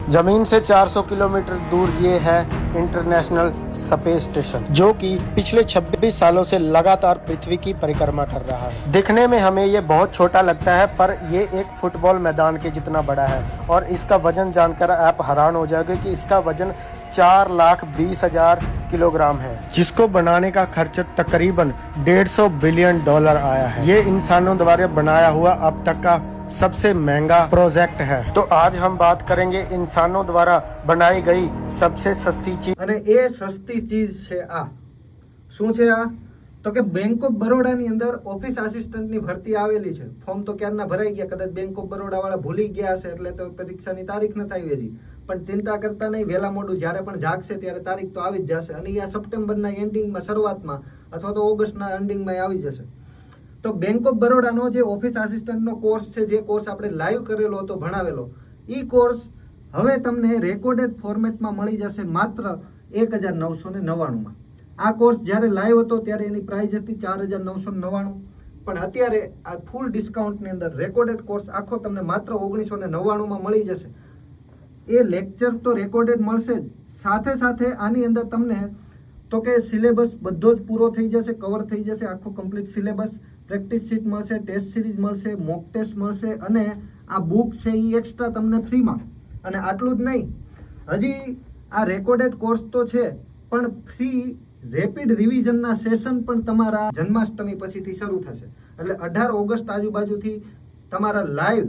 जमीन से 400 किलोमीटर दूर ये है इंटरनेशनल स्पेस स्टेशन, जो कि पिछले 26 सालों से लगातार पृथ्वी की परिक्रमा कर रहा है। दिखने में हमें ये बहुत छोटा लगता है, पर ये एक फुटबॉल मैदान के जितना बड़ा है और इसका वजन जानकर आप हैरान हो जाओगे कि इसका वजन 4,20,000 किलोग्राम है, जिसको बनाने का खर्च तकरीबन $150 बिलियन आया है। ये इंसानों द्वारा बनाया हुआ अब तक का सबसे महंगा प्रोजेक्ट है। तो आज हम बात करेंगे इंसानों द्वारा बनाई गई सबसे सस्ती चीज। અને એ સસ્તી ચીજ છે આ શું છે આ તો કે બેંક ઓફ બરોડાની અંદર ઓફિસ આસિસ્ટન્ટની ભરતી આવેલી છે। ફોર્મ તો ક્યારના ભરાઈ ગયા, કદાચ બેંક ઓફ બરોડા વાળા ભૂલી ગયા હશે એટલે તો પરીક્ષાની તારીખ નથી આવી હજી, પણ ચિંતા કરતા નહીં, વહેલા મોડું જ્યારે પણ જાગશે ત્યારે તારીખ તો આવી જ જશે અને આ સપ્ટેમ્બરના એન્ડિંગમાં શરૂઆતમાં અથવા તો ઓગસ્ટના એન્ડિંગમાં આવી જશે। તો બેંક ઓફ બરોડાનો જે ઓફિસ આસિસ્ટન્ટનો કોર્સ છે, જે કોર્સ આપણે લાઈવ કરેલો હતો, ભણાવેલો, એ કોર્સ હવે તમને રેકોર્ડેડ ફોર્મેટમાં મળી જશે માત્ર 1999માં। આ કોર્સ જ્યારે લાઈવ હતો ત્યારે એની પ્રાઇસ હતી 4,999, પણ અત્યારે આ ફૂલ ડિસ્કાઉન્ટની અંદર રેકોર્ડેડ કોર્સ આખો તમને માત્ર 1999માં મળી જશે। એ લેક્ચર તો રેકોર્ડેડ મળશે જ, સાથે સાથે આની અંદર તમને તો કે સિલેબસ બધો જ પૂરો થઈ જશે, કવર થઈ જશે આખો કમ્પ્લીટ સિલેબસ, પ્રેક્ટિસ શીટ મળશે, ટેસ્ટ સિરીઝ મળશે, મોક ટેસ્ટ મળશે અને આ બુક છે એ એક્સ્ટ્રા તમને ફ્રીમાં। અને આટલું જ નહીં, હજી આ રેકોર્ડેડ કોર્સ તો છે, પણ ફ્રી રેપિડ રિવિઝનના સેશન પણ તમારા જન્માષ્ટમી પછીથી શરૂ થશે। એટલે 18 ઓગસ્ટ આજુબાજુથી તમારા લાઈવ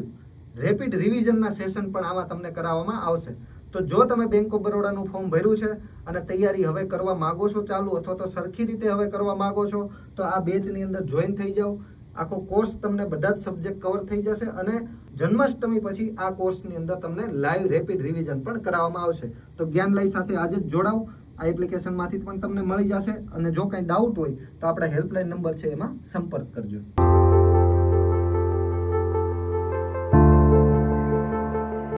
રેપિડ રિવિઝનના સેશન પણ આમાં તમને કરાવવામાં આવશે। તો જો તમે બેંક ઓફ બરોડાનું ફોર્મ ભર્યું છે અને તૈયારી હવે કરવા માગો છો ચાલુ, અથવા તો સરખી રીતે હવે કરવા માગો છો, તો આ બેચની અંદર જોઈન થઈ જાઓ। આખો કોર્સ તમને બધા જ સબ્જેક્ટ કવર થઈ જશે અને જન્માષ્ટમી પછી આ કોર્સની અંદર તમને લાઈવ રેપિડ રિવિઝન પણ કરાવવામાં આવશે। તો જ્ઞાન લાઈવ સાથે આજે જ જોડાઓ, આ એપ્લિકેશનમાંથી પણ તમને મળી જશે અને જો કંઈ ડાઉટ હોય તો આપણા હેલ્પલાઇન નંબર છે એમાં સંપર્ક કરજો।